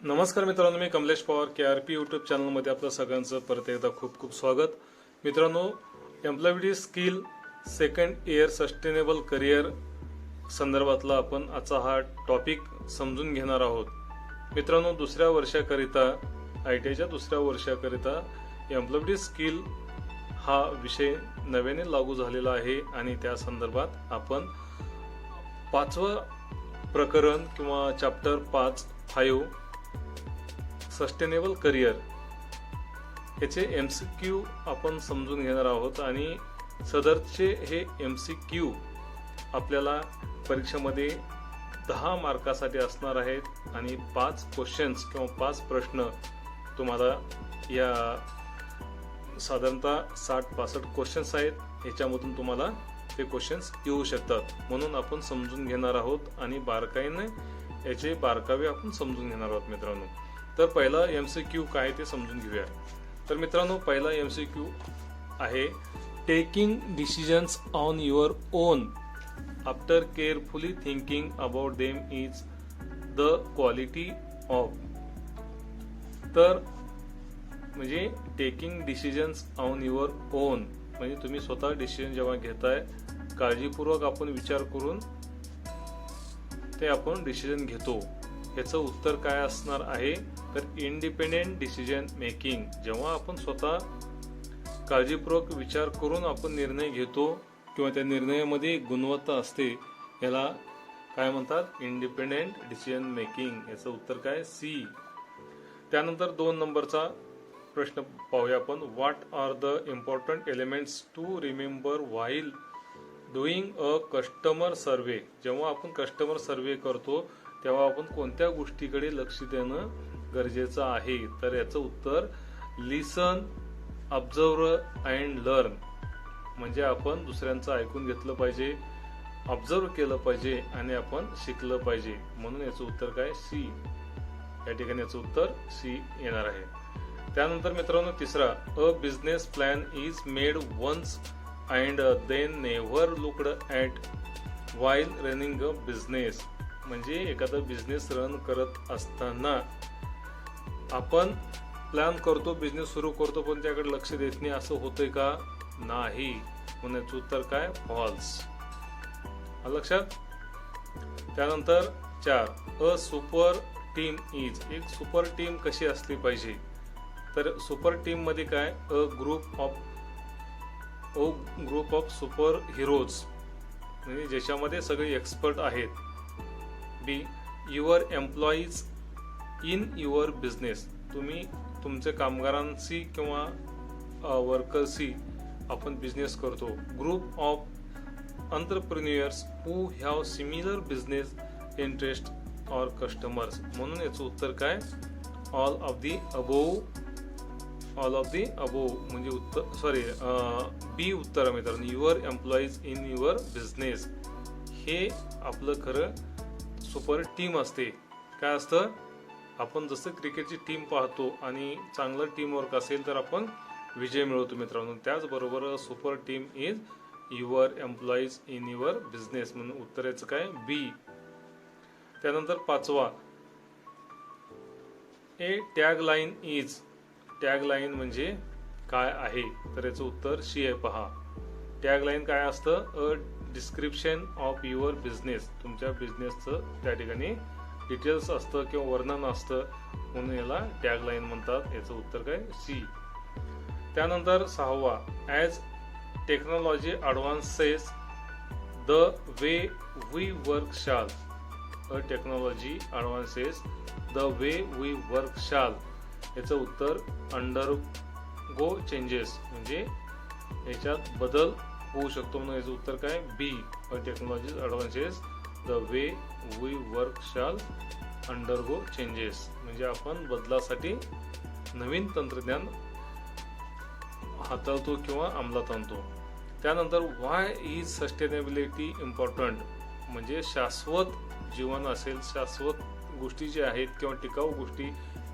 नमस्कार मित्रांनो, मी Kamlesh Pawar KRP YouTube चॅनलमध्ये आपलं सगळ्यांचं परत एकदा खूप खूप स्वागत. मित्रांनो, employability skill second year sustainable career संदर्भातला आपण आजचा हा टॉपिक समजून घेणार आहोत. मित्रांनो, दुसऱ्या वर्षाकरिता ITIच्या दुसऱ्या वर्षाकरिता एम्प्लॉयबिलिटी स्किल हा विषय नव्याने लागू झालेला आहे आणि त्या संदर्भात आपण 5वं प्रकरण किंवा चॅप्टर 5 सस्टेनेबल करिअर याचे MCQ आपण समजून घेणार आहोत आणि सदरचे हे MCQ आपल्याला परीक्षेमध्ये 10 मार्कासाठी असणार आहेत आणि 5 क्वेश्चन्स किंवा 5 प्रश्न तुम्हाला या साधारणतः 60-65 क्वेश्चन्स आहेत. याच्यामधून तुम्हाला ते क्वेश्चन्स येऊ शकतात, म्हणून आपण समजून घेणार आहोत आणि बारकाईने याचे बारकावे आपण समजून घेणार आहोत. मित्रांनो, तर पहिला MCQ काय ते समजून घेऊया. तर मित्रांनो, पहिला MCQ आहे taking decisions on your on after carefully thinking about them is the quality of. तर म्हणजे taking decisions on your on म्हणजे तुम्ही स्वतः डिसिजन जेव्हा घेताय, काळजीपूर्वक आपण विचार करून ते आपण डिसिजन घेतो. याचं उत्तर काय असणार आहे, तर इंडिपेंडेंट डिसिजन मेकिंग. जेव्हा आपण स्वतः काळजीपूर्वक विचार करून आपण निर्णय घेतो किंवा त्या निर्णयामध्ये गुणवत्ता असते, याला काय म्हणतात, इंडिपेंडेंट डिसिजन मेकिंग. याचं उत्तर काय, C. त्यानंतर 2 नंबरचा प्रश्न पाहूया आपण. What are the important elements to remember while doing a customer survey. जेव्हा आपण कस्टमर सर्वे करतो तेव्हा आपण कोणत्या गोष्टीकडे लक्ष देणं गरजेचं आहे, तर याचं उत्तर लिसन, ऑब्झर्व अँड लर्न. म्हणजे आपण दुसऱ्यांचं ऐकून घेतलं पाहिजे, ऑब्झर्व केलं पाहिजे आणि आपण शिकलं पाहिजे. म्हणून याचं उत्तर काय, C. या ठिकाणी याचं उत्तर C येणार आहे. त्यानंतर मित्रांनो, तिसरा, a business plan is made once and then never looked at while running a business. म्हणजे एखादा बिझनेस रन करत असताना आपण प्लॅन करतो, बिझनेस सुरू करतो, पण त्याकडे लक्ष देत नाही, असं होतंय का, नाही. म्हणून उत्तर काय, फॉल्स. लक्षात. त्यानंतर 4, अ सुपर टीम इज. एक सुपर टीम कशी असली पाहिजे, तर सुपर टीम मध्ये काय, a group of super heroes म्हणजे ज्याच्यामध्ये सगळे एक्सपर्ट आहेत. B, your employees in your business. तुम्ही तुमच्या कामगारांशी किंवा वर्कर्सशी आपण बिझनेस करतो. Group of entrepreneurs who have similar business interest or customers. म्हणून याचं उत्तर काय, all of the above. All of the above म्हणजे उत्तर, सॉरी, B उत्तर आहे मित्रांनो. Your employees in your business हे आपलं खरं सुपर टीम असते. काय असतं, आपण जसं क्रिकेटची टीम पाहतो आणि चांगलं टीम वर्क असेल तर आपण विजय मिळवतो मित्रांनो. त्याचबरोबर super team is your employees in your business. म्हणून उत्तराचं काय, B. त्यानंतर 5वा, a tag line is. Tag line म्हणजे काय आहे, तर याचं उत्तर C आहे. पहा, टॅग लाईन काय असतं, a description of your business. तुमच्या बिझनेसचं त्या ठिकाणी डिटेल्स असतं किंवा वर्णन असतं, म्हणून याला टॅग लाईन म्हणतात. याचं उत्तर काय, C. त्यानंतर 6वा, as technology advances the way we work shall. A technology advances the way we work shall. याचं उत्तर अंडरगो चेंजेस म्हणजे याच्यात बदल होऊ शकतो, म्हणून याचं उत्तर काय, B. Technology advances the way we work shall undergo changes म्हणजे आपण बदलासाठी नवीन तंत्रज्ञान हाताळतो किंवा अंमलात आणतो. त्यानंतर व्हाय इज सस्टेनेबिलिटी इम्पॉर्टंट म्हणजे शाश्वत जीवन असेल, शाश्वत गोष्टी ज्या आहेत किंवा टिकाऊ गोष्टी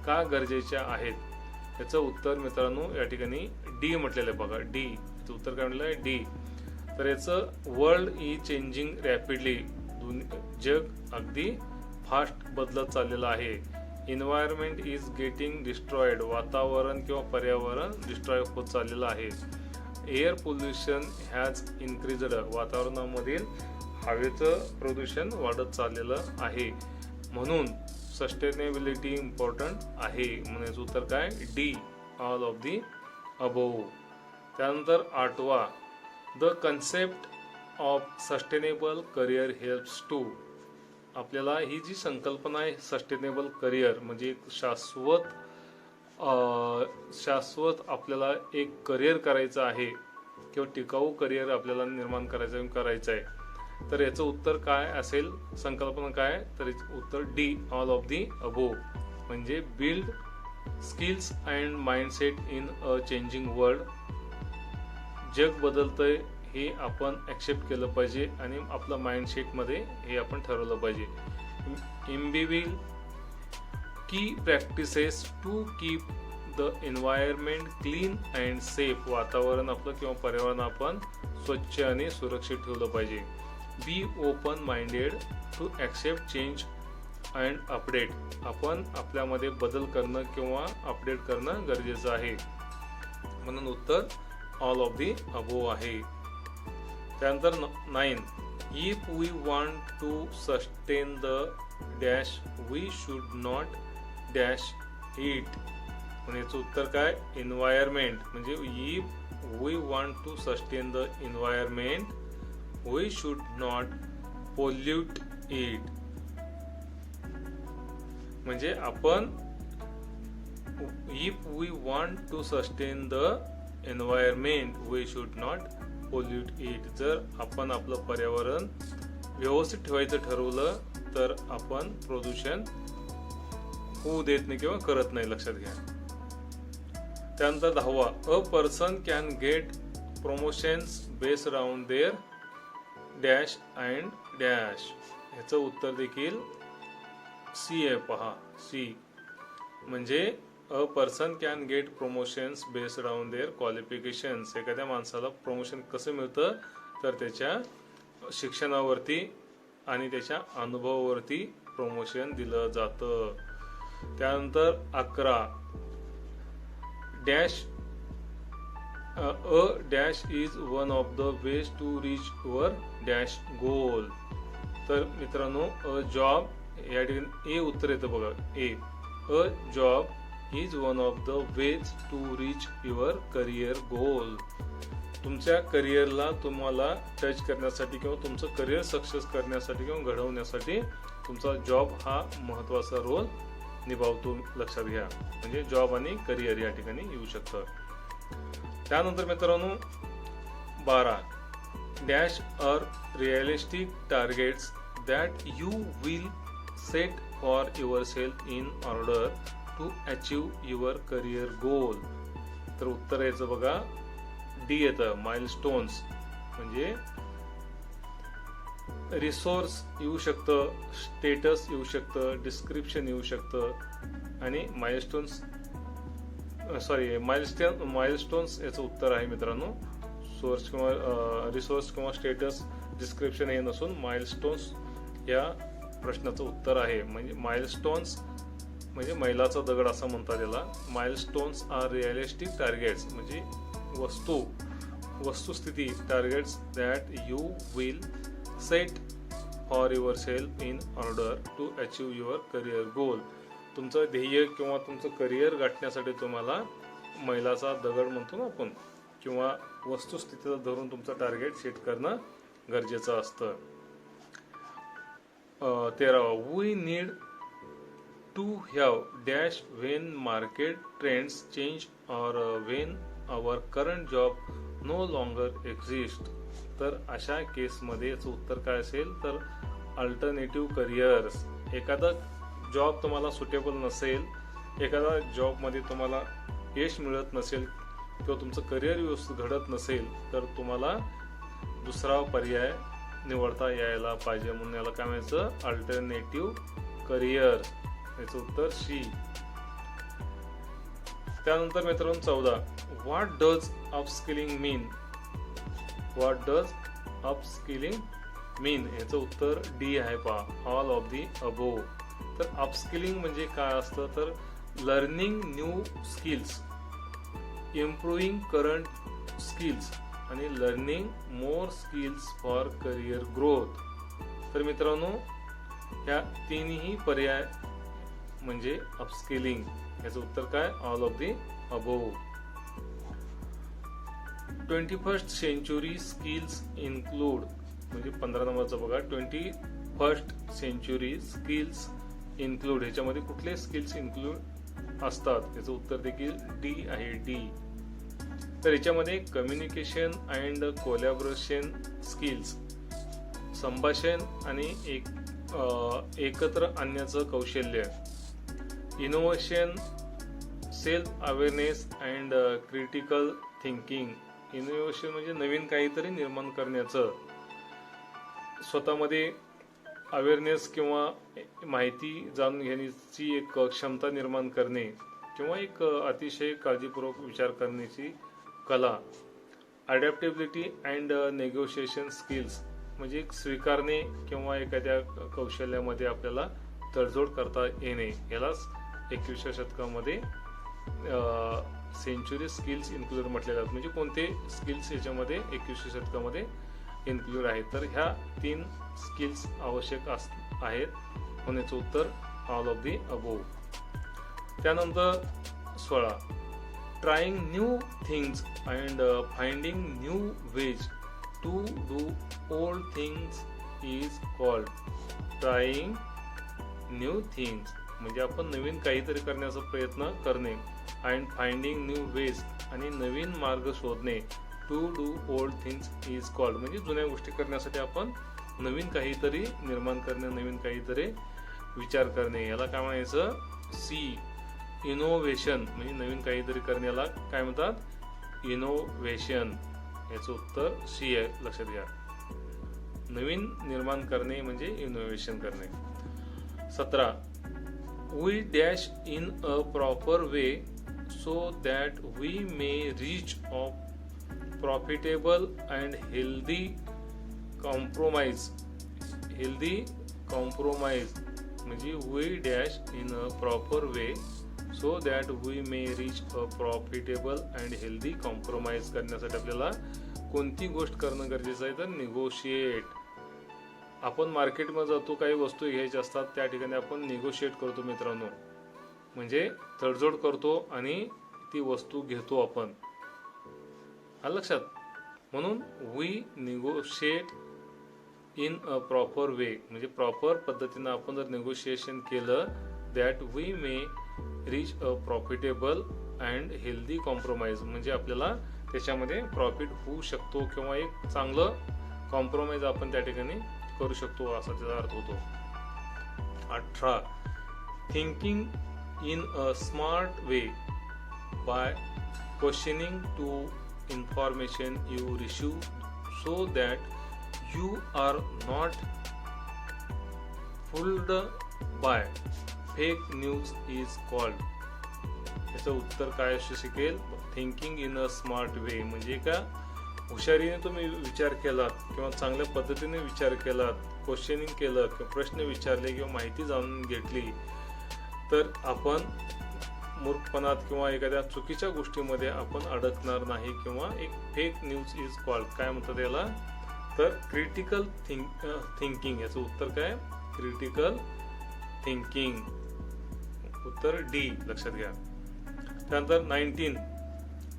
का गरजेच्या आहेत. याचं उत्तर मित्रांनो या ठिकाणी D म्हटलेलं आहे. बघा, D. याचं उत्तर काय म्हटलं आहे, D. तर याचं वर्ल्ड इज चेंजिंग रॅपिडली. जग अगदी फास्ट बदलत चाललेलं आहे. एन्व्हायरमेंट इज गेटिंग डिस्ट्रॉइड, वातावरण किंवा पर्यावरण डिस्ट्रॉय होत चाललेलं आहे. एअर पोल्युशन हॅज इन्क्रीज्ड, वातावरणामधील हवेचं प्रदूषण वाढत चाललेलं आहे. म्हणून सस्टेनेबिलिटी इम्पॉर्टंट आहे. म्हणजे उत्तर काय? D, all of the above. त्यानंतर 8वा, the concept of sustainable career helps to. आपल्याला ही जी संकल्पना आहे सस्टेनेबल करिअर म्हणजे एक शाश्वत आपल्याला एक करिअर करायचं आहे किंवा टिकाऊ करिअर आपल्याला निर्माण करायचं आहे. तर याचं उत्तर काय असेल? संकल्पना काय? तर उत्तर D, all of the above. म्हणजे build skills and mindset in a changing world. जग बदलतंय हे आपण ॲक्सेप्ट केलं पाहिजे आणि आपलं माइंडसेटमध्ये हे आपण ठरवलं पाहिजे. Imbibing key practices to keep the environment clean and safe. वातावरण आपलं किंवा पर्यावरण आपण स्वच्छ आणि सुरक्षित ठेवलं पाहिजे. Be open minded to accept change and update. आपण आपल्यामध्ये बदल करणं किंवा अपडेट करणं गरजेचं आहे. म्हणून उत्तर ऑल ऑफ दी अबोव आहे. त्यानंतर 9, if we want to sustain the dash we should not dash it. म्हणजे याचं उत्तर काय? एन्व्हायरमेंट. म्हणजे if we want to sustain the environment we should not pollute it. म्हणजे आपण if we want to sustain the environment we should not pollute it. जर आपण आपलं पर्यावरण व्यवस्थित ठेवायचं ठरवलं तर आपण प्रदूषण होऊ देत नाही किंवा करत नाही, लक्षात घ्या. त्यानंतर 10वा, a person can get promotions based on their dash and dash. ह्याचं उत्तर देखील सी आहे. पहा, सी. म्हणजे a person can get promotions based on their qualifications. एखाद्या माणसाला प्रमोशन कसं मिळतं? तर त्याच्या शिक्षणावरती आणि त्याच्या अनुभवावरती प्रमोशन दिलं जातं. त्यानंतर 11, dash a dash is one of the ways to reach your dash goal. तर मित्रांनो, अ जॉब या ठिकाणी ए उत्तर येतं बघा. A, a job is one of the ways to reach your career goal. तुमच्या करिअरला तुम्हाला टच करण्यासाठी किंवा तुमचं करिअर सक्सेस करण्यासाठी किंवा घडवण्यासाठी तुमचा जॉब हा महत्त्वाचा रोल निभावतो, लक्षात घ्या. म्हणजे जॉब आणि करिअर या ठिकाणी येऊ शकतं. त्यानंतर मित्रांनो 12, dash are realistic targets that you will set for yourself in order to achieve your career goal. तर उत्तर याचं बघा डी येतं, माइलस्टोन्स. म्हणजे रिसोर्स येऊ शकतं, स्टेटस येऊ शकतं, डिस्क्रिप्शन येऊ शकतं आणि माइलस्टोन्स याचं उत्तर आहे मित्रांनो. सोर्स किंवा रिसोर्स किंवा स्टेटस डिस्क्रिप्शन हे नसून माइलस्टोन्स या प्रश्नाचं उत्तर आहे. म्हणजे माइलस्टोन्स म्हणजे मैलाचा दगड असं म्हणतात याला. माइलस्टोन्स आर रिअलिस्टिक टार्गेट्स म्हणजे वस्तुस्थिती, targets that you will set for yourself in order to achieve your career goal. तुमचं ध्येय किंवा तुमचं करिअर गाठण्यासाठी तुम्हाला मैलाचा दगड म्हणतो ना आपण, किंवा वस्तुस्थितीला धरून तुमचं टार्गेट सेट करणं गरजेचं असतं. 13, we need to have dash when market trends change or when our current job no longer exist. तर अशा केसमध्ये याचं उत्तर काय असेल? तर अल्टरनेटिव्ह करिअर्स. एखादा जॉब तुम्हाला सुटेबल नसेल, एखादा जॉबमध्ये तुम्हाला यश मिळत नसेल किंवा तुमचं करिअर व्यवस्थित घडत नसेल तर तुम्हाला दुसरा पर्याय निवडता यायला पाहिजे. म्हणून याला काय म्हणायचं? Alternative career. याचं उत्तर सी. त्यानंतर मित्रांनो 14, what does upskilling mean. What does upskilling mean. याचं उत्तर डी आहे पहा, ऑल ऑफ दी अबोव. तर अपस्किलिंग म्हणजे काय असतं, तर learning new skills, improving current skills आणि learning more skills for career growth. तर मित्रांनो, ह्या तिन्ही पर्याय म्हणजे अपस्किलिंग. याचं उत्तर काय? All of the above. 21st century skills include, म्हणजे 15 नंबरचा बघा, 21st सेंचुरी स्किल्स इन्क्लूड, ह्याच्यामध्ये कुठले स्किल्स इन्क्लूड असतात? याचं उत्तर देखील डी आहे, डी. तर याच्यामध्ये कम्युनिकेशन अँड कोलॅबोरेशन स्किल्स, संभाषण आणि एकत्र आणण्याचं कौशल्य, innovation, self awareness and critical thinking. Innovation म्हणजे नवीन काहीतरी निर्माण करण्याचं, स्वतःमध्ये अवेअरनेस किंवा माहिती जाणून घेण्याची एक क्षमता निर्माण करणे किंवा एक अतिशय काळजीपूर्वक विचार करण्याची कला. अडॅप्टेबिलिटी अँड नेगोशिएशन स्किल्स म्हणजे स्वीकारणे किंवा एखाद्या कौशल्यामध्ये आपल्याला तडजोड करता येणे, यालाच 21व्या शतकामध्ये सेंचुरी स्किल्स इन्क्लूड म्हटलेले आहेत. म्हणजे कोणते स्किल्स याच्यामध्ये 21व्या शतकामध्ये इन्क्लूड आहेत? तर ह्या 3 स्किल्स आवश्यक आहेत, म्हणून याचं उत्तर ऑल ऑफ दी अबोव. त्यानंतर 16, trying new things and finding new ways to do old things is called. Trying new things म्हणजे आपण नवीन काहीतरी करण्याचा प्रयत्न करणे, अँड फाइंडिंग न्यू वेज आणि नवीन मार्ग शोधणे, to do old things is called म्हणजे जुन्या गोष्टी करण्यासाठी आपण नवीन काहीतरी निर्माण करणे, नवीन काहीतरी विचार करणे, याला काय म्हणायचं? सी. इनोव्हेशन म्हणजे नवीन काहीतरी करण्याला काय म्हणतात? इनोव्हेशन. याचं उत्तर सी आहे, लक्षात घ्या. नवीन निर्माण करणे म्हणजे इनोव्हेशन करणे. 17, we dash in a proper way so that we may reach of profitable and healthy compromise. Healthy compromise म्हणजे we dash in a proper way so that we may reach a profitable and healthy compromise करण्यासाठी आपल्याला कोणती गोष्ट करणं गरजेचं आहे? तर negotiate. आपण मार्केटमध्ये जातो, काही वस्तू घ्यायच्या असतात, त्या ठिकाणी आपण निगोशिएट करतो मित्रांनो, म्हणजे तडजोड करतो आणि ती वस्तू घेतो आपण, आलं लक्षात? म्हणून we negotiate in a proper way म्हणजे प्रॉपर पद्धतीनं आपण जर निगोशिएशन केलं, that we may reach a profitable and healthy compromise म्हणजे आपल्याला त्याच्यामध्ये प्रॉफिट होऊ शकतो किंवा एक चांगलं कॉम्प्रोमाइज आपण त्या ठिकाणी करू शकतो, असा त्याचा अर्थ होतो. 18, thinking in a smart way by questioning to information you receive so that you are not fooled by fake news is called. याचं उत्तर काय असू शकेल? थिंकिंग इन अ स्मार्ट वे म्हणजे का हुशारीने तुम्ही विचार केलात किंवा चांगल्या पद्धतीने विचार केलात, क्वेश्चनिंग केलं किंवा प्रश्न विचारले किंवा माहिती जाणून घेतली, तर आपण मूर्खपणात किंवा एखाद्या चुकीच्या गोष्टीमध्ये आपण अडकणार नाही किंवा एक फेक न्यूज इज कॉल्ड काय म्हणतात याला? तर क्रिटिकल थिंकिंग. याचं उत्तर काय? Critical thinking. उत्तर डी, लक्षात घ्या. त्यानंतर 19,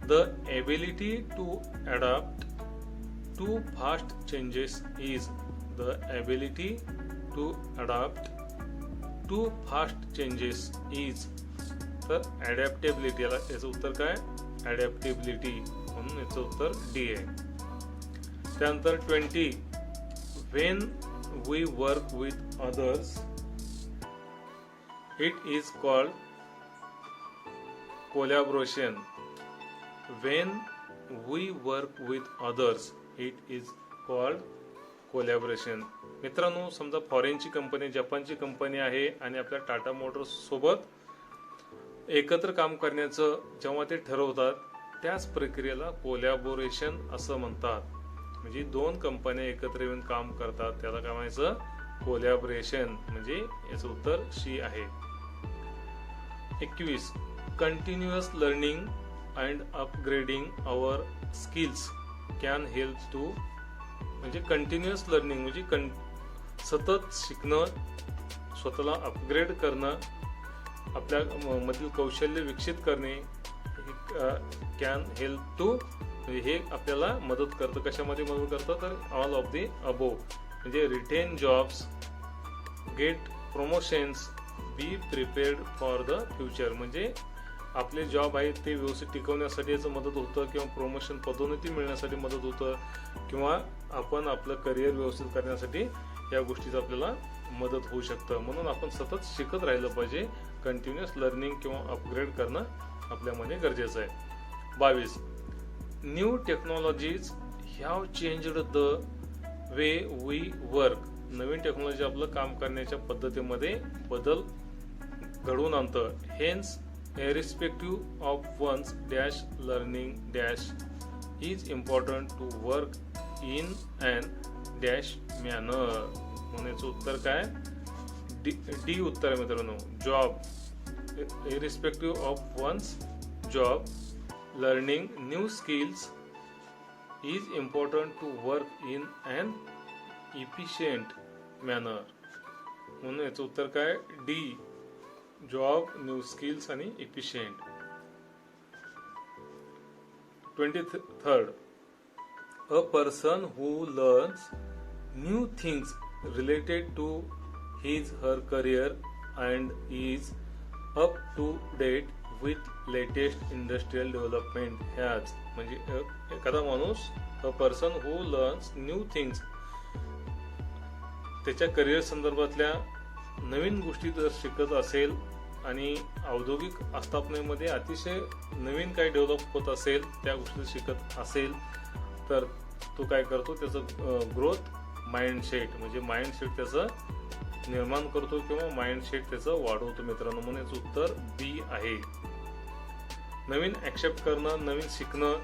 the ability to adapt to fast changes is. The ability to adapt to fast changes is. तर ॲडॅप्टेबिलिटी, याचं उत्तर काय? ॲडॅप्टेबिलिटी, म्हणून याचं उत्तर डी आहे. त्यानंतर 20, when we work with others it is called collaboration. When we work with others it is called collaboration. मित्रांनो, समजा फॉरेनची कंपनी, जपानची कंपनी आहे आणि आपल्या टाटा मोटर्स सोबत एकत्र काम करण्याचं जेव्हा ते ठरवतात, त्याच प्रक्रियेला कोलॅबोरेशन असं म्हणतात. म्हणजे 2 कंपन्या एकत्र येऊन काम करतात, त्याला काय म्हणायचं? कोलॅबरेशन म्हणजे याचं उत्तर सी आहे. 21 continuous learning and upgrading our skills can help to म्हणजे कंटिन्युअस लर्निंग म्हणजे सतत शिकणं, स्वतःला अपग्रेड करणं, आपल्या मधील कौशल्य विकसित करणे कॅन हेल्प टू म्हणजे हे आपल्याला मदत करतं. कशामध्ये मदत करतं तर ऑल ऑफ दी अबोव म्हणजे retain jobs, get promotions, be prepared for the future म्हणजे आपले जॉब आहेत ते व्यवस्थित टिकवण्यासाठी याचं मदत होतं किंवा प्रमोशन पदोन्नती मिळण्यासाठी मदत होतं किंवा आपण आपलं करिअर व्यवस्थित करण्यासाठी या गोष्टीचं आपल्याला मदत होऊ शकतं. म्हणून आपण सतत शिकत राहिलं पाहिजे. कंटिन्युअस लर्निंग किंवा अपग्रेड करणं आपल्यामध्ये गरजेचं आहे. 22 new technologies have changed the way we work. नवीन टेक्नॉलॉजी आपलं काम करण्याच्या पद्धतीमध्ये बदल घडवून आणतं. Hence irrespective of one's dash learning dash is important to work in an dash manner. म्हणण्याचं उत्तर काय डी उत्तर आहे मित्रांनो. Job irrespective of one's job learning new skills is important to work in an efficient manner. म्हणून याचं उत्तर काय डी जॉब, न्यू स्किल्स आणि efficient. 23rd a person who learns new things related to his her career and is up to date with latest industrial development has म्हणजे एखादा माणूस a person who learns new things त्याच्या career संदर्भातल्या नवीन गोष्टी जर शिकत असेल आणि औद्योगिक आस्थापनेमध्ये अतिशय नवीन काही डेव्हलप होत असेल त्या गोष्टी शिकत असेल तर तो काय करतो त्याचं ग्रोथ माइंडसेट म्हणजे माइंडसेट त्याचं निर्माण करतो किंवा माइंडसेट त्याचं वाढवतो मित्रांनो. म्हणून याचं उत्तर बी आहे. नवीन ऍक्सेप्ट करणं, नवीन शिकणं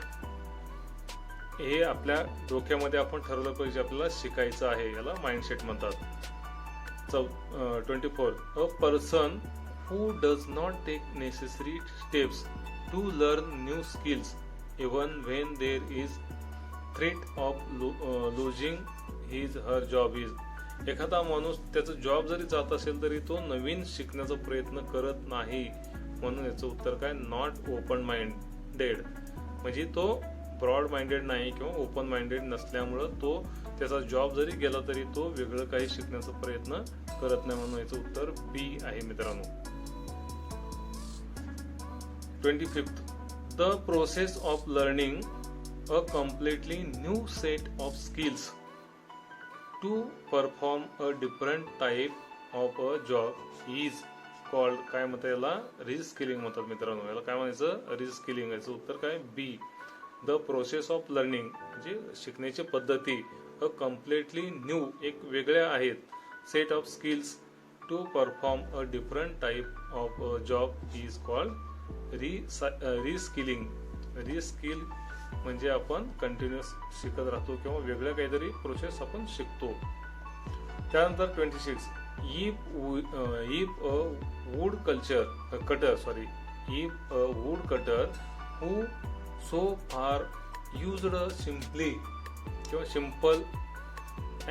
हे आपल्या डोक्यामध्ये आपण ठरवलं पाहिजे आपल्याला शिकायचं आहे, याला माइंडसेट म्हणतात. 24 a person who does not take necessary steps to learn new skills even when there is threat of losing his her job is. एखादा माणूस त्याचा जॉब जरी जात असेल तरी तो नवीन शिकण्याचा प्रयत्न करत नाही. म्हणून याचं उत्तर काय नॉट ओपन माइंडेड म्हणजे तो ब्रॉड माइंडेड नाही किंवा ओपन माइंडेड नसल्यामुळं तो त्याचा जॉब जरी गेला तरी तो वेगळं काही शिकण्याचा प्रयत्न करत नाही. म्हणून याचं उत्तर बी आहे मित्रांनो. 25th the process of learning a completely new set of skills to perform a different type of a job is called काय म्हणतात याला रिस्किलिंग म्हणतात मित्रांनो. याला काय म्हणायचं रिस्किलिंग. याचं उत्तर काय B. The process of learning म्हणजे शिकण्याची पद्धती अ कम्प्लिटली न्यू एक वेगळ्या आहेत set of skills to perform a different type of job is called reskilling. Reskill म्हणजे आपण कंटिन्युअस शिकत राहतो किंवा वेगळ्या काहीतरी प्रोसेस आपण शिकतो. त्यानंतर 26 if a wood cutter who so far used simply किंवा simple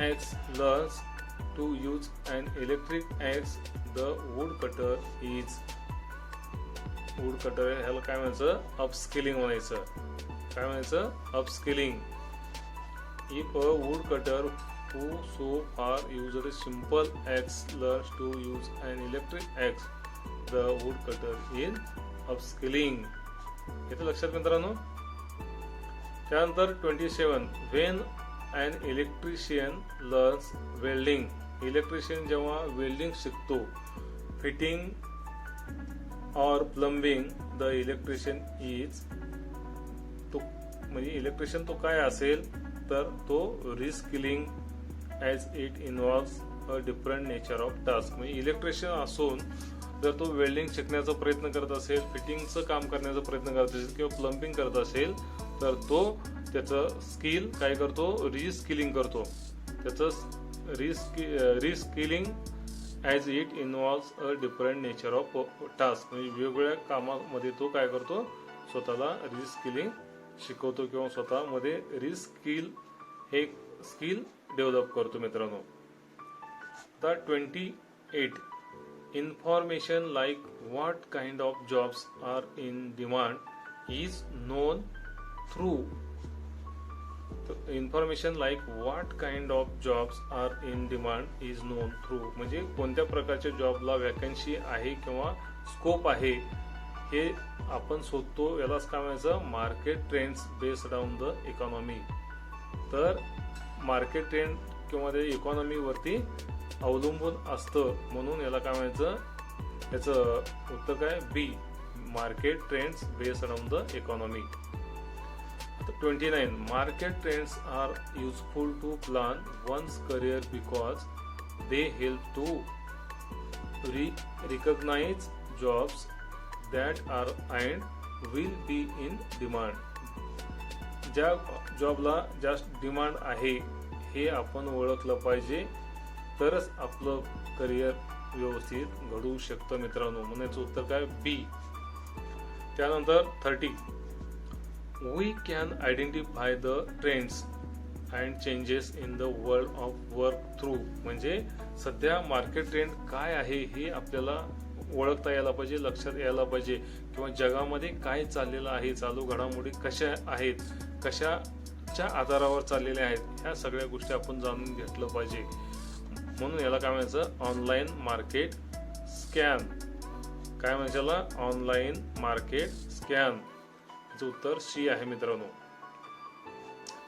axe learns to use an electric axe the woodcutter ह्याला काय म्हणायचं अपस्किलिंग म्हणायचं. काय म्हणायचं upskilling. If a woodcutter who so far used simple axe learns to use an electric axe the woodcutter is upskilling. इथे लक्षात मित्रांनो. त्यानंतर 27 when an electrician learns welding. Electrician जेव्हा वेल्डिंग शिकतो fitting or plumbing the electrician is तो म्हणजे electrician तो काय असेल तर तो reskilling as it involves a different nature of task. म्हणजे इलेक्ट्रिशियन असून जर तो वेल्डिंग शिकण्याचा प्रयत्न करत असेल, फिटिंगचं काम करण्याचा प्रयत्न करत असेल किंवा प्लंबिंग करत असेल तर तो त्याचं स्किल काय करतो रिस्किलिंग करतो. त्याचं reskilling as it involves a different nature of task. म्हणजे वेगवेगळ्या कामामध्ये तो काय करतो, स्वतःला रिस्किलिंग शिकवतो किंवा स्वतःमध्ये रिस्किल हे स्किल डेव्हलप करतो मित्रांनो. आता 28, information like what kind of jobs are in demand is non through. Information like what kind of jobs are in demand is non through म्हणजे कोणत्या प्रकारच्या जॉबला वॅकन्सी आहे किंवा स्कोप आहे हे आपण शोधतो. यालाच काय म्हणायचं, market trends based on the economy. तर मार्केट ट्रेंड किंवा ते इकॉनॉमी वरती अवलंबून असतं, म्हणून याला काय म्हणायचं, याचं उत्तर काय, B, market trends based on the economy. 29, market trends are useful to plan one's career because they help to recognize jobs that are and will be in demand. ज्या जॉबला जास्त डिमांड आहे हे आपण ओळखलं पाहिजे, तरच आपलं करिअर व्यवस्थित घडू शकतं मित्रांनो. म्हणण्याचं उत्तर काय, बी. त्यानंतर 30, we can identify the trends and changes in the world of work through. म्हणजे सध्या मार्केट ट्रेंड काय आहे हे आपल्याला ओळखता यायला पाहिजे, लक्षात यायला पाहिजे, किंवा जगामध्ये काय चाललेलं आहे, चालू घडामोडी कशा आहेत, कशाच्या आधारावर चाललेल्या आहेत, ह्या सगळ्या गोष्टी आपण जाणून घेतलं पाहिजे. म्हणून याला काय म्हणायचं, ऑनलाईन मार्केट स्कॅन. काय म्हणायचं याला, ऑनलाईन मार्केट स्कॅन. उत्तर सी आहे मित्रांनो.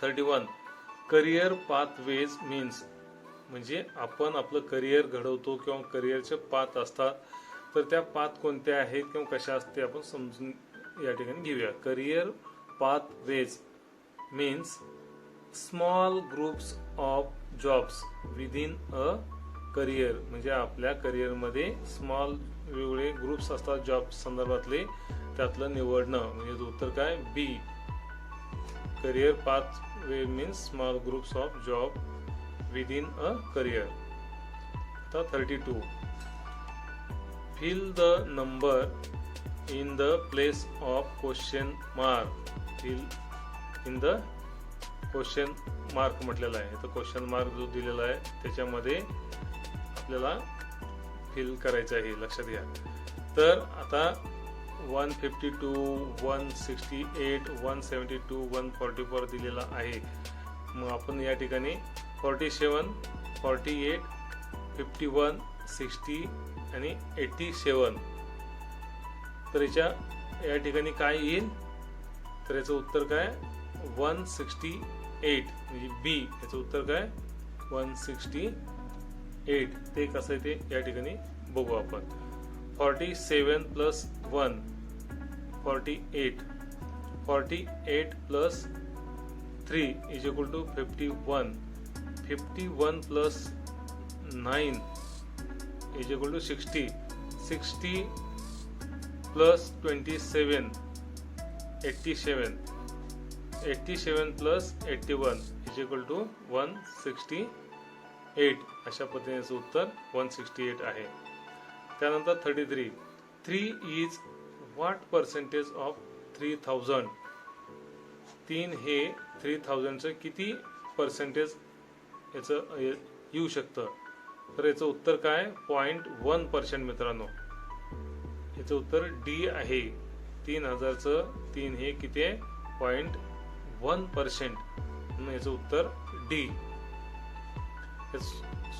31, करिअर पाथवेज मीन्स म्हणजे आपण आपलं करिअर घडवतो किंवा करिअरचे पाथ असतात, तर त्या पाथ कोणत्या आहेत किंवा कशा असते आपण समजून या ठिकाणी घेऊया. Career pathways means small groups of jobs within a career. म्हणजे आपल्या करिअरमध्ये स्मॉल वेगवेगळे ग्रुप्स असतात जॉब संदर्भातले, त्यातलं निवडणं. म्हणजे उत्तर काय, B, career pathway means small groups of job within a career. आता 32, fill the number in the place of question mark. Fill in the question mark म्हटलेला आहे, तर क्वेश्चन मार्क जो दिलेला आहे त्याच्यामध्ये आपल्याला फिल करायचं आहे, लक्षात घ्या. तर आता 152, 168, 172, 144 दिलेला आहे. मग आपण या ठिकाणी 47, 48, 51, 60 आणि 87, तर या ठिकाणी काय येईल, तर याचं उत्तर काय, 168 म्हणजे बी. याचं उत्तर काय, 168. ते कसं आहे ते या ठिकाणी बघू आपण. 47 plus 1 48, 48 plus 3 is equal to 51, 51 plus 9 is equal to 60, 60 plus 27 87, 87 plus 81 is equal to 168. अशा पद्धतीचं उत्तर 168 आहे. त्यानंतर 33, 3 इज व्हॉट पर्सेंटेज ऑफ 3000. 3 हे 3000चं किती पर्सेंटेज याचं येऊ शकतं, तर याचं उत्तर काय, 0.1% मित्रांनो. याचं उत्तर डी आहे. 3000चं 3 हे किती आहे, 0.1%, म्हणून याचं उत्तर डी.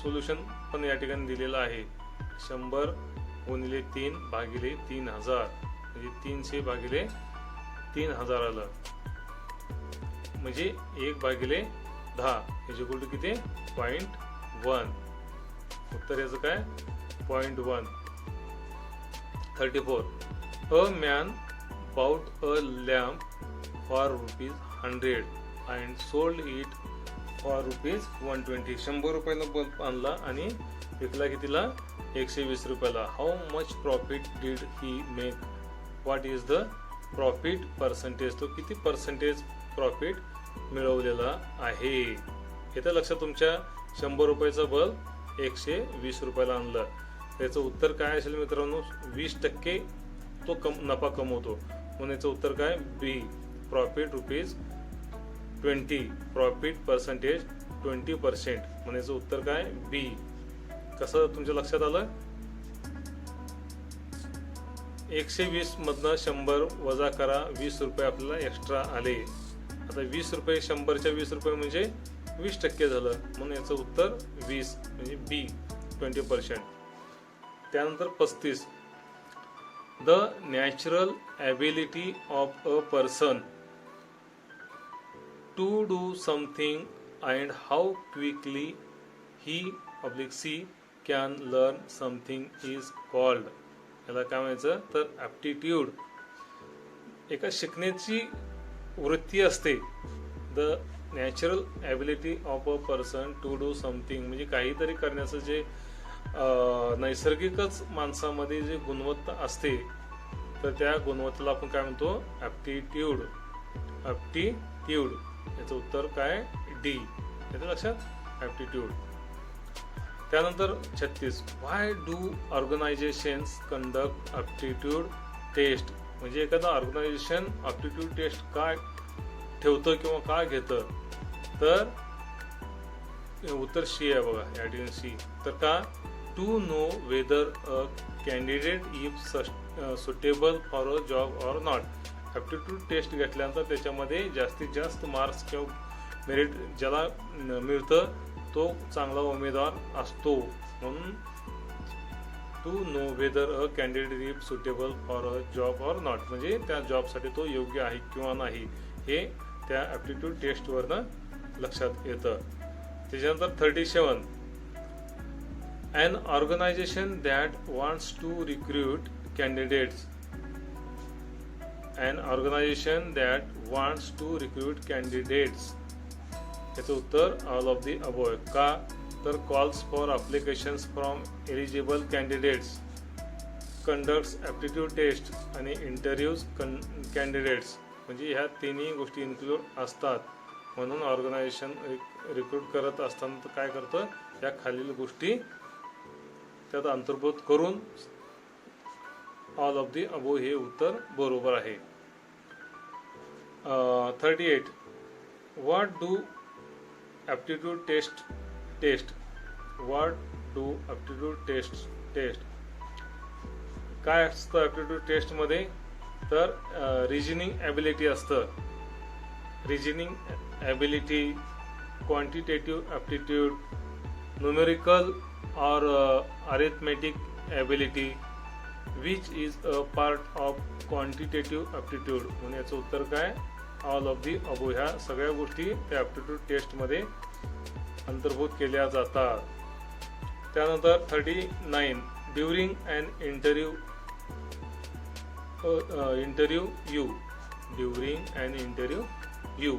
सोल्युशन पण या ठिकाणी दिलेलं आहे. 100 गुणिले 3 भागिले 3000 म्हणजे 300 भागिले 3000 आलं, म्हणजे 1 भागिले 10 याचे इक्वल टू किती, 0.1. उत्तर याचं काय, 0.1. 34, a man bought a lamp for ₹100 and sold it for ₹120. 100 रुपयाला बल्ब आणला आणि विकला कितीला, 120 रुपयाला. How much profit did he make, what is the profit percentage, तो किती पर्सेंटेज प्रॉफिट मिळवलेला आहे. इथं लक्षात तुमच्या 100 रुपयाचं बल्ब 120 रुपयाला आणलं, याचं उत्तर काय असेल मित्रांनो? 20% तो नफा कमवतो, म्हणून याचं उत्तर काय? बी. प्रॉफिट ₹20, प्रॉफिट पर्सेंटेज 20%, म्हणून याचं उत्तर काय? बी. कसं तुमच्या लक्षात आलं? 120 मधनं 100 वजा करा, 20 रुपये आपल्याला एक्स्ट्रा आले. आता 20 रुपये 100च्या 20 रुपये म्हणजे 20% झालं, म्हणून याचं उत्तर 20 म्हणजे बी 20%. त्यानंतर 35. The natural ability of a person to do something and how quickly he she can learn something is called. याला काय म्हणायचं? तर ॲप्टिट्यूड. एका शिकण्याची वृत्ती असते. The natural ability of a person to do something म्हणजे काहीतरी करण्याचं जे नैसर्गिकच माणसामध्ये जे गुणवत्ता असते, तर त्या गुणवत्तेला आपण काय म्हणतो? ॲप्टिट्यूड. ॲप्टिट्यूड याचं उत्तर काय? डी. याचं लक्षात? ॲप्टिट्यूड. त्यानंतर 36. Why do organisations conduct aptitude test. म्हणजे एखादं ऑर्गनायझेशन ॲप्टिट्यूड टेस्ट काय ठेवतं किंवा काय घेतं? तर उत्तर सी आहे बघा, या ठिकाणी सी. तर का? To know whether a candidate if suitable for a job or not. Aptitude test घेतल्यानंतर त्याच्यामध्ये जास्तीत जास्त मार्क्स किंवा मेरिट ज्याला मिळतं तो चांगला उमेदवार असतो, म्हणून to know whether a candidate if suitable for a job or not म्हणजे त्या जॉबसाठी तो योग्य आहे किंवा नाही, हे त्या ॲप्टिट्यूड टेस्टवरनं लक्षात येतं. त्याच्यानंतर 37. An organization that wants to recruit candidates. An organization that wants to recruit candidates. याचं उत्तर ऑल ऑफ दी अबोव. का? तर calls for applications from eligible candidates, conducts aptitude test आणि इंटरव्ह्यूज कॅन्डिडेट्स म्हणजे ह्या तिन्ही गोष्टी इन्क्लूड असतात. म्हणून ऑर्गनायझेशन रिक्रूट करत असताना तर काय करतं? या खालील गोष्टी त्यात अंतर्भूत करून ऑल ऑफ दी अबोव हे उत्तर बरोबर आहे. 38. What do aptitude test. What do aptitude test. काय असतं ॲप्टिट्यूड टेस्टमध्ये? तर रिजनिंग ॲबिलिटी असतं. Reasoning ability, quantitative aptitude, numerical or arithmetic ability which is a part of quantitative aptitude. म्हणून याचं उत्तर काय? All of the above. ह्या सगळ्या गोष्टी त्या ॲप्टिट्यूड टेस्टमध्ये अंतर्भूत केल्या जातात. त्यानंतर 39. ड्युरिंग अन इंटरव्ह्यू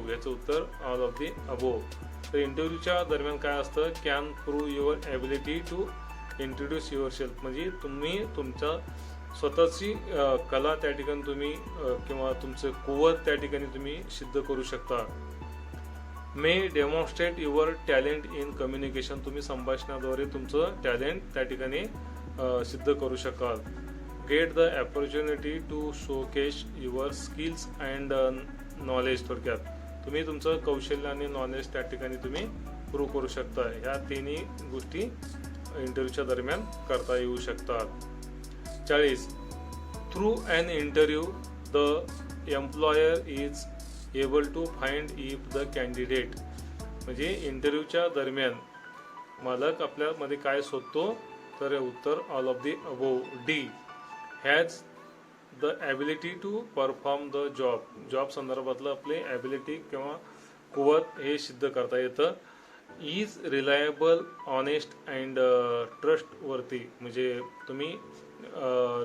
याचं उत्तर ऑल ऑफ दी अबोव. तर इंटरव्ह्यूच्या दरम्यान काय असतं? Can prove your ability to introduce yourself म्हणजे तुम्ही तुमच्या स्वतःची कला त्या ठिकाणी तुम्ही किंवा तुमचं कुवत त्या ठिकाणी तुम्ही सिद्ध करू शकता. May demonstrate your talent in communication तुम्ही संभाषणाद्वारे तुमचं टॅलेंट त्या ठिकाणी सिद्ध करू शकाल. Get the opportunity to showcase your skills and knowledge. थोडक्यात तुम्ही तुमचं कौशल्य आणि नॉलेज त्या ठिकाणी तुम्ही प्रूव्ह करू शकता. ह्या तिन्ही गोष्टी इंटरव्ह्यूच्या दरम्यान करता येऊ शकतात. 40. Through an interview the employer is able to find if the candidate म्हणजे इंटरव्ह्यूच्या दरम्यान मालक आपल्यामध्ये काय शोधतो? तर उत्तर all of the above, D. Has the ability to perform the job संदर्भातलं आपले ॲबिलिटी किंवा कुवत हे सिद्ध करता येतं. Is reliable, honest and trustworthy म्हणजे तुम्ही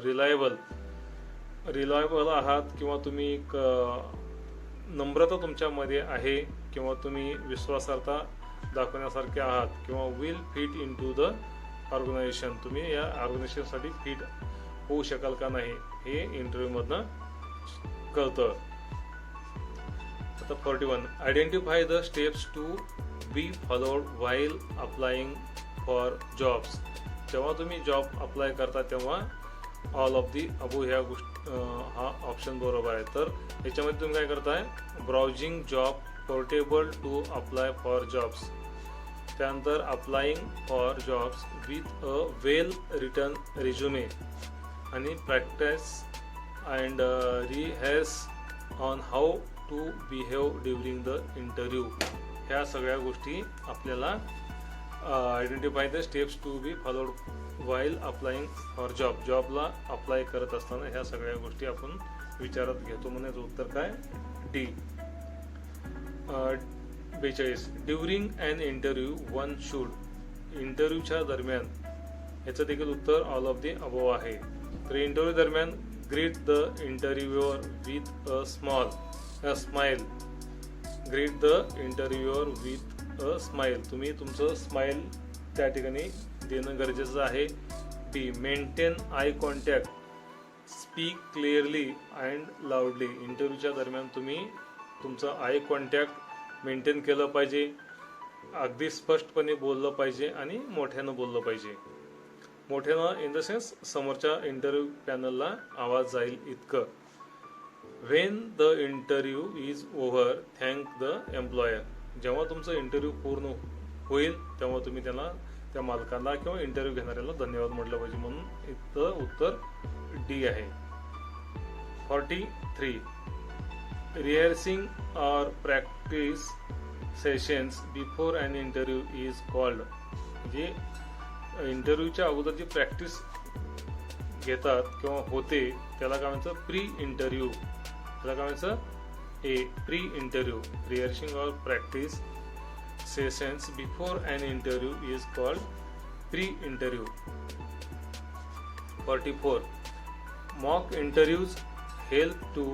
रिलायबल आहात किंवा तुम्ही एक नम्रता तुमच्यामध्ये आहे किंवा तुम्ही विश्वासार्हता दाखवण्यासारखे आहात किंवा will fit into the organization तुम्ही या ऑर्गनायझेशनसाठी फिट होऊ शकाल का नाही हे इंटरव्ह्यूमधनं कळतं. आता 41. Identify the steps to be followed while applying for jobs. जेव्हा तुम्ही जॉब अप्लाय करता तेव्हा ऑल ऑफ दी अबो ह्या हा ऑप्शन बरोबर आहे. तर याच्यामध्ये तुम्ही काय करताय, browsing job portable to apply for jobs, त्यानंतर applying for jobs with a well written resume आणि practice and rehearse on how to behave during the interview. ह्या सगळ्या गोष्टी आपल्याला identify the steps to be followed while applying for job. जॉबला apply करत असताना ह्या सगळ्या गोष्टी आपण विचारात घेतो. म्हणजे उत्तर काय, D. 42. During an interview one should. इंटरव्ह्यूच्या दरम्यान, याचं देखील उत्तर ऑल ऑफ दी अबोव आहे. तर इंटरव्ह्यू दरम्यान greet the interviewer with a smile. Greet the interviewer with a smile. तुम्ही तुमचं स्माइल त्या ठिकाणी देणं गरजेचं आहे. B. Maintain eye contact. Speak clearly and loudly. इंटरव्ह्यूच्या दरम्यान तुम्ही तुमचं आय कॉन्टॅक्ट मेंटेन केलं पाहिजे, अगदी स्पष्टपणे बोललं पाहिजे आणि मोठ्यानं बोललं पाहिजे. मोठ्यानं इन द सेन्स समोरच्या इंटरव्ह्यू पॅनलला आवाज जाईल इतकं. When the interview is over thank the employer. जेव्हा तुमचं इंटरव्ह्यू पूर्ण होईल तेव्हा तुम्ही त्याला, त्या मालकाला किंवा इंटरव्ह्यू घेणाऱ्याला धन्यवाद म्हटलं पाहिजे. म्हणून इथं उत्तर डी आहे. 43. रिहर्सिंग और practice sessions before an interview is called. म्हणजे इंटरव्ह्यूच्या अगोदर जी प्रॅक्टिस घेतात किंवा होते त्याला काय म्हणतं, प्री इंटरव्ह्यू. त्याला काय म्हणतं, ए. Pre interview. रिहर्सिंग और practice sessions before an interview is called pre interview. 44. Mock interviews help to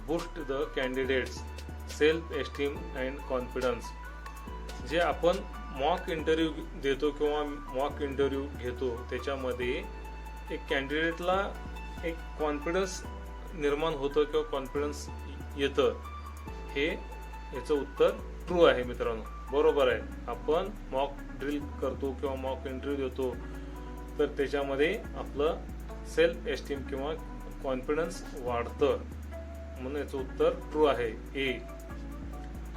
boost the candidates self esteem and confidence. जे आपण मॉक इंटरव्ह्यू देतो किंवा मॉक इंटरव्ह्यू घेतो त्याच्यामध्ये एक कॅन्डिडेटला एक कॉन्फिडन्स निर्माण होतं किंवा कॉन्फिडन्स येतं. हे याचं उत्तर ट्रू आहे मित्रांनो, बरोबर आहे. आपण मॉक ड्रिल करतो किंवा मॉक इंटरव्ह्यू देतो तर त्याच्यामध्ये आपलं सेल्फ एस्टीम किंवा कॉन्फिडन्स वाढतं. म्हणून याचं उत्तर ट्रू आहे, ए.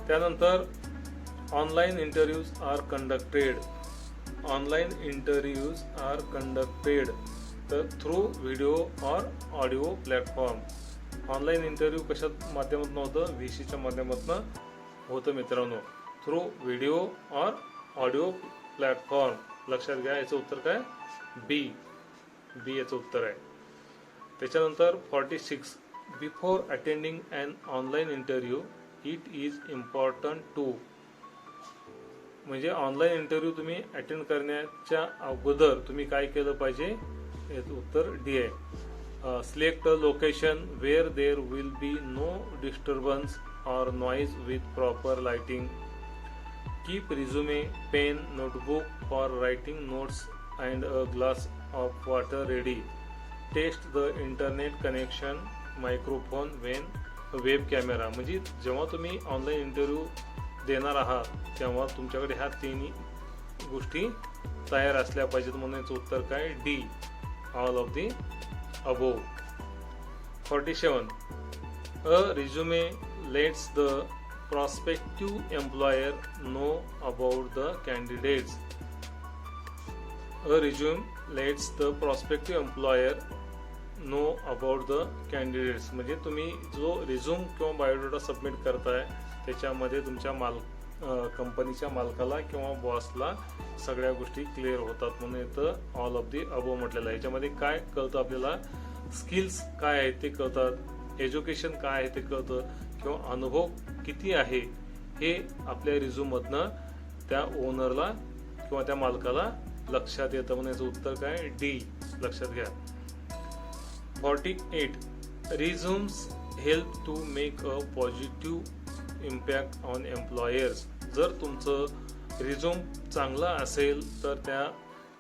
त्यानंतर online interviews are conducted. Online interviews are conducted तर through video or audio platform. Online interview कशा माध्यमातून होतं, VCच्या माध्यमातून होतं मित्रांनो, through video or audio platform. लक्षात घ्या, याचं उत्तर काय, बी. बी याचं उत्तर आहे. त्याच्यानंतर 46. Before attending an online interview it is important to. म्हणजे ऑनलाईन इंटरव्ह्यू तुम्ही अटेंड करण्याच्या अगोदर तुम्ही काय केलं पाहिजे, याचं उत्तर डी आहे. Select a location where there will be no disturbance or noise with proper lighting. Keep resume, pen, notebook for writing notes and a glass of water ready. Test the internet connection, microphone when web camera. म्हणजे जेव्हा तुम्ही online interview देणार आहात तेव्हा तुमच्याकडे ह्या तिन्ही गोष्टी तयार असल्या पाहिजेत. म्हणून याचं उत्तर काय, D. All of the above. 47. A resume lets the prospective employer know about the candidates. A resume lets the prospective employer know about the candidates. म्हणजे तुम्ही जो रिझ्यूम किंवा बायोडाटा सबमिट करताय त्याच्यामध्ये तुमच्या कंपनीच्या मालकाला किंवा बॉसला सगळ्या गोष्टी क्लिअर होतात. म्हणून इथं ऑल ऑफ दी अबोव म्हटलेलं आहे. याच्यामध्ये काय कळतं आपल्याला, स्किल्स काय आहेत ते कळतात, एज्युकेशन काय आहे ते कळतं किंवा अनुभव किती आहे हे आपल्या रिझ्यूम मधनं त्या ओनरला किंवा त्या मालकाला लक्षात येतं. म्हणून याचं उत्तर काय, डी. लक्षात घ्या. 48. Resumes help to make a positive impact on employers. जर तुमचं रिझ्यूम चांगला असेल तर त्या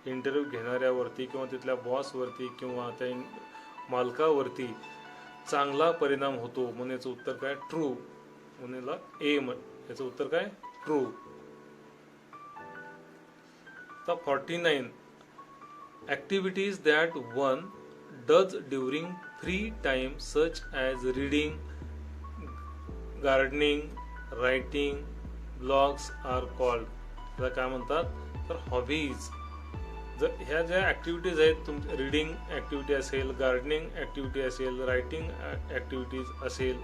इंटरव्ह्यू घेणाऱ्यावरती किंवा तिथल्या बॉसवरती किंवा त्या मालकावरती चांगला परिणाम होतो. म्हणून याचं उत्तर काय, ट्रू. म्हणून ए. याचं उत्तर काय, ट्रू. आता 49 activities that one does during free time such as reading, gardening, writing, blogs are called. त्याला काय म्हणतात तर हॉबीज. जर ह्या ज्या ॲक्टिव्हिटीज आहेत तुमच्या, रीडिंग ॲक्टिव्हिटी असेल, गार्डनिंग ॲक्टिव्हिटी असेल, रायटिंग ॲक्टिव्हिटीज असेल,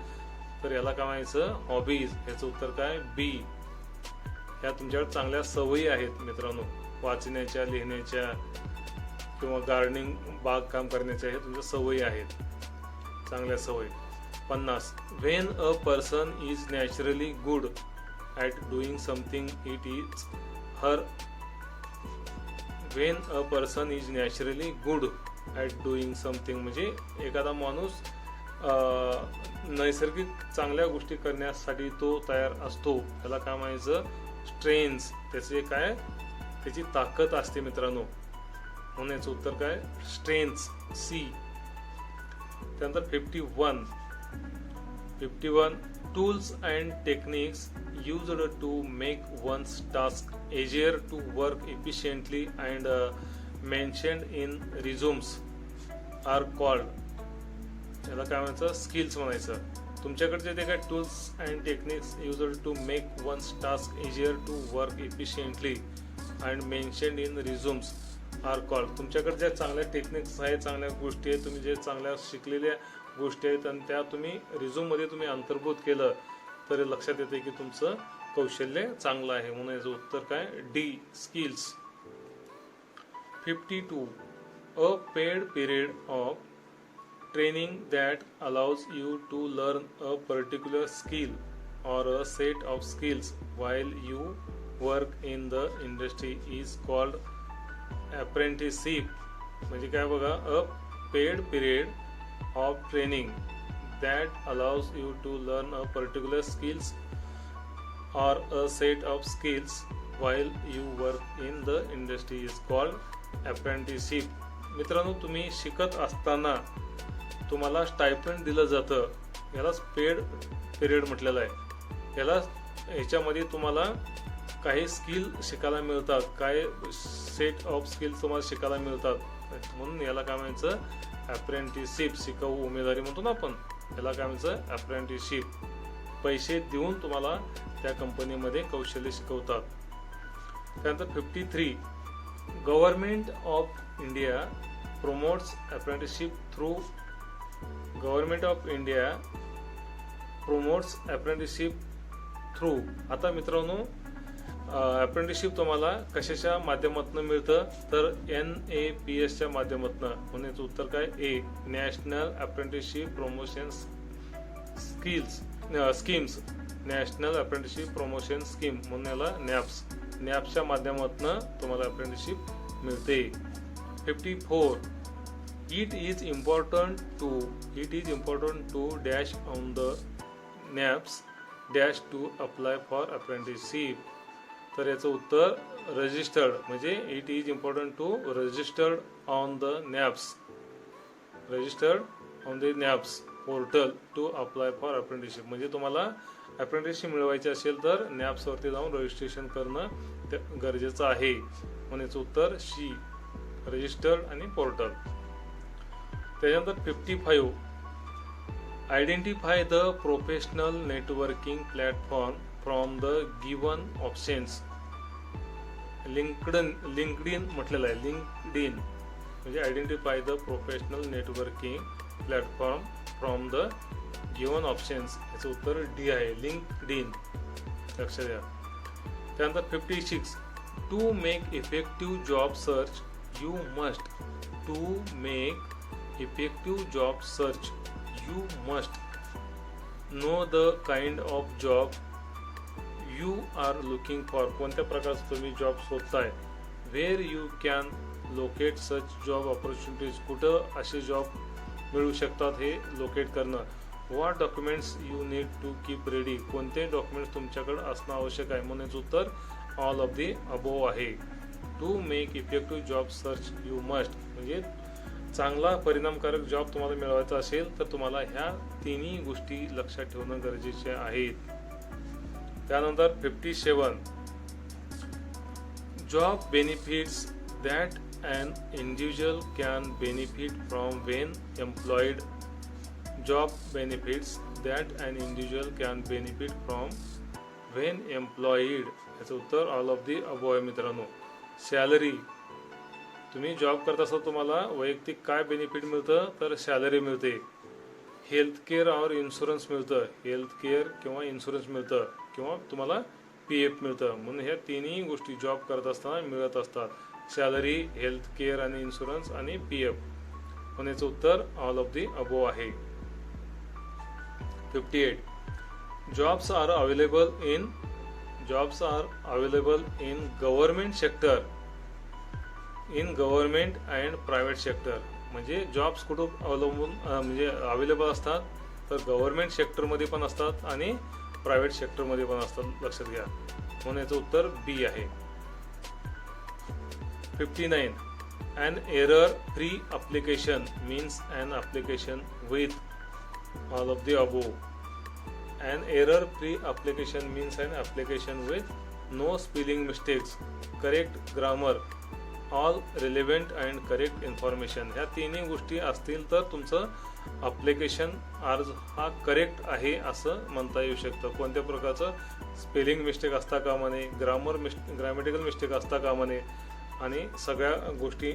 तर याला काय म्हणायचं हॉबीज. ह्याचं उत्तर काय बी. ह्या तुमच्याकडे चांगल्या सवयी आहेत मित्रांनो, वाचण्याच्या, लिहिण्याच्या किंवा गार्डनिंग, बागकाम करण्याच्या, हे तुमच्या सवयी आहेत, चांगल्या सवयी. 50 when a person is naturally good at doing something it is her. When a person is naturally good at doing something म्हणजे एखादा माणूस नैसर्गिक चांगल्या गोष्टी करण्यासाठी तो तयार असतो, त्याला काय म्हणायचं स्ट्रेंथ्स. त्याचे काय, त्याची ताकद असते मित्रांनो, म्हणून याचं उत्तर काय स्ट्रेंथ्स, सी. त्यानंतर 51 tools and techniques used to make one's task easier to work efficiently and mentioned in resumes are called. याला काय म्हणायचं स्किल्स म्हणायचं. तुमच्याकडचे जे काही tools and techniques used to make one's task easier to work efficiently and mentioned in resumes are called. तुमच्याकडे ज्या चांगल्या टेक्निक्स आहेत, चांगल्या गोष्टी आहेत, तुम्ही जे चांगल्या शिकलेल्या गोष्टी आहेत आणि त्या तुम्ही रिझ्यूममध्ये तुम्ही अंतर्भूत केलं तर लक्षात येते की तुमचं कौशल्य चांगलं आहे, म्हणून याचं उत्तर काय D skills. 52 a paid period of training that allows you to learn a particular skill or a set of skills while you work in the industry is called apprenticeship. म्हणजे काय बघा, a paid period of training that allows you to learn a particular skills or a set of skills while you work in the industry is called apprenticeship. मित्रांनो, तुम्ही शिकत असताना तुम्हाला stipend दिलं जातं, यालाच पेड पिरियड म्हटलेलं आहे. ह्याच्यामध्ये तुम्हाला काही स्किल शिकायला मिळतात, काही सेट ऑफ स्किल्स तुम्हाला शिकायला मिळतात, म्हणून याला काय म्हणायचं अप्रेंटिसशिप. शिकाऊ उमेदवारी म्हणतो ना आपण, याला काय म्हणायचं अप्रेंटिसशिप. पैसे देऊन तुम्हाला त्या कंपनीमध्ये कौशल्य शिकवतात. त्यानंतर 53 government of India promotes apprenticeship through. Government of India promotes apprenticeship through. आता मित्रांनो, अप्रेंटिसशिप तुम्हाला कशाच्या माध्यमातून मिळतं तर NAPS च्या माध्यमातून. म्हणून याचं उत्तर काय ए national apprenticeship promotion schemes. National apprenticeship promotion scheme म्हणून याला नॅप्सच्या माध्यमातून तुम्हाला अप्रेंटिसशिप मिळते. 54 It is important to dash on the NAPS dash to apply for apprenticeship. तर याचं उत्तर रजिस्टर्ड म्हणजे it is important to registered on the NAPS portal to apply for apprenticeship. म्हणजे तुम्हाला अप्रेंटिसशिप मिळवायची असेल तर NAPS वरती जाऊन रजिस्ट्रेशन करणं गरजेचं आहे. म्हणून याचं उत्तर सी रजिस्टर्ड आणि पोर्टल. त्याच्यानंतर 55 identify the professional networking platform from the given options. LinkedIn म्हटलेलं आहे. लिंक्डइन म्हणजे identify the professional networking platform from the given options. याचं उत्तर डी आहे लिंक्डइन, लक्षात द्या. त्यानंतर 56 to make effective job search you must know the kind of job you are looking for. कोणत्या प्रकारचा तुम्ही job शोधताय. where you can locate such job opportunities. कुठं असे जॉब मिळू शकतात हे लोकेट करणं. what documents you need to keep ready. कोणते डॉक्युमेंट्स तुमच्याकडे असणं आवश्यक आहे. म्हणून उत्तर ऑल ऑफ दी अबोव आहे. To make effective job search you must म्हणजे चांगला परिणामकारक जॉब तुम्हाला मिळवायचा असेल तर तुम्हाला ह्या तिन्ही गोष्टी लक्षात ठेवणं गरजेचे आहेत. त्यानंतर 57 job benefits that an individual can benefit from when employed. Job benefits that an individual can benefit from when employed. याचं उत्तर ऑल ऑफ दी अबो आहे मित्रांनो. सॅलरी, तुम्ही जॉब करत असाल तुम्हाला वैयक्तिक काय बेनिफिट मिळतं तर सॅलरी मिळते, हेल्थ केअर और इन्शुरन्स मिळतं, हेल्थ केअर किंवा इन्शुरन्स मिळतं, किंवा तुम्हाला PF मिळतं. म्हणून ह्या तिन्ही गोष्टी जॉब करत असताना मिळत असतात, सॅलरी, हेल्थ केअर आणि इन्शुरन्स आणि PF. म्हणून याचं उत्तर ऑल ऑफ दी अबो आहे. 58. Jobs are available in government sector, in government and private sector. म्हणजे जॉब्स कुठं अवलंबून म्हणजे अवेलेबल असतात तर गव्हर्नमेंट सेक्टरमध्ये पण असतात आणि प्रायव्हेट सेक्टरमध्ये पण असतात, लक्षात घ्या. म्हणून याचं उत्तर B आहे. 59. An error-free application means an application with all of the above. An error-free application means an application with no spelling mistakes, correct grammar, all relevant and correct information. ह्या तिन्ही गोष्टी असतील तर तुमचं ॲप्लिकेशन अर्ज हा करेक्ट आहे असं म्हणता येऊ शकतं. कोणत्या प्रकारचं स्पेलिंग मिस्टेक असता कामा नये, ग्रामॅटिकल मिस्टेक असता कामा नये, आणि सगळ्या गोष्टी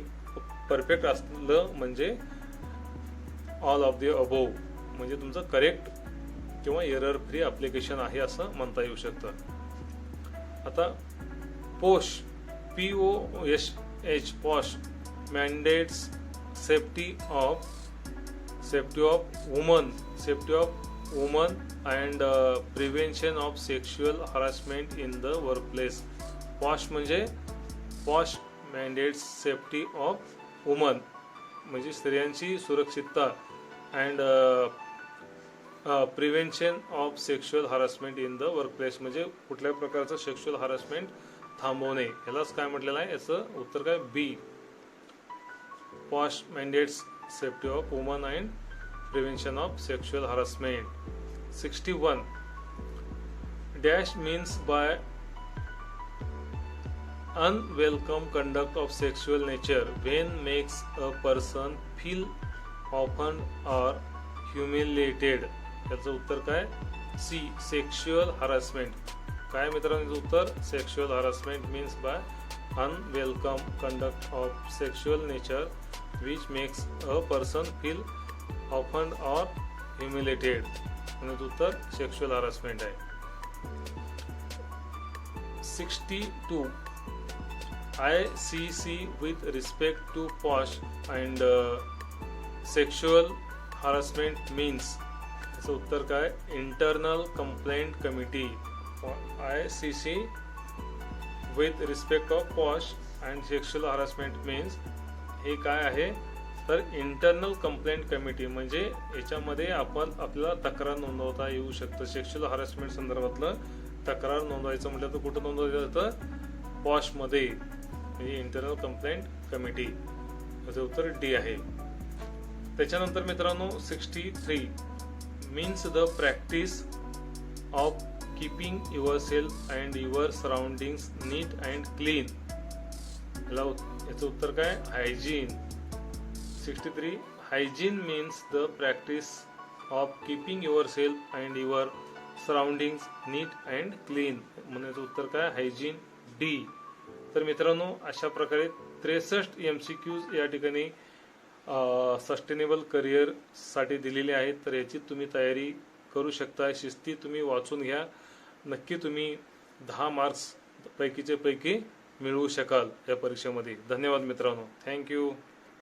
परफेक्ट असलं म्हणजे ऑल ऑफ द अबोव, म्हणजे तुमचं करेक्ट किंवा एरर फ्री ॲप्लिकेशन आहे असं म्हणता येऊ शकतं. आता POSH, POSH, POSH mandates safety of women and prevention of sexual harassment in the workplace. POSH म्हणजे POSH mandates safety of women म्हणजे स्त्रियांची सुरक्षितता, and prevention of sexual harassment in the workplace म्हणजे कुठल्या प्रकारचं सेक्शुअल हरासमेंट थांबवणे. यालाच काय म्हटलेलं आहे, याचं उत्तर काय B. POSH mandates safety of women and prevention of sexual harassment. 61. Dash means by unwelcome conduct of sexual nature when makes a person feel offended or humiliated. याचं उत्तर काय C. Sexual harassment. काय मित्रांनो उत्तर sexual harassment means by unwelcome conduct of sexual nature which makes a person feel offended or humiliated. म्हणजे उत्तर sexual harassment आहे. 62. ICC with respect to POSH and sexual harassment means. याचं उत्तर काय internal complaint committee. ICC with respect of POSH and sexual harassment means हे काय आहे तर इंटरनल कंप्लेंट कमिटी, म्हणजे याच्यामध्ये आपल्याला तक्रार नोंदवता येऊ शकतं. सेक्शुअल हरासमेंट संदर्भातलं तक्रार नोंदवायचं म्हटलं तर कुठं नोंदवलं जातं, पॉश मध्ये, म्हणजे इंटरनल कंप्लेंट कमिटी. याचं उत्तर D आहे. त्याच्यानंतर मित्रांनो 63. Means the practice of keeping yourself and your surroundings neat and clean. याचं उत्तर काय hygiene. 63. Hygiene means the practice of keeping yourself and your surroundings neat and clean. म्हणजे उत्तर काय हायजीन D. तर मित्रांनो अशा प्रकारे 63 MCQs या ठिकाणी सस्टेनेबल करिअर साठी दिलेले आहेत. तर याची तुम्ही तयारी करू शकता. शिस्ती तुम्ही वाचून घ्या, नक्की तुम्ही 10 मार्क्स पैकीचे पैकी मिळवू शकाल या परीक्षेमध्ये. धन्यवाद मित्रांनो. थँक्यू.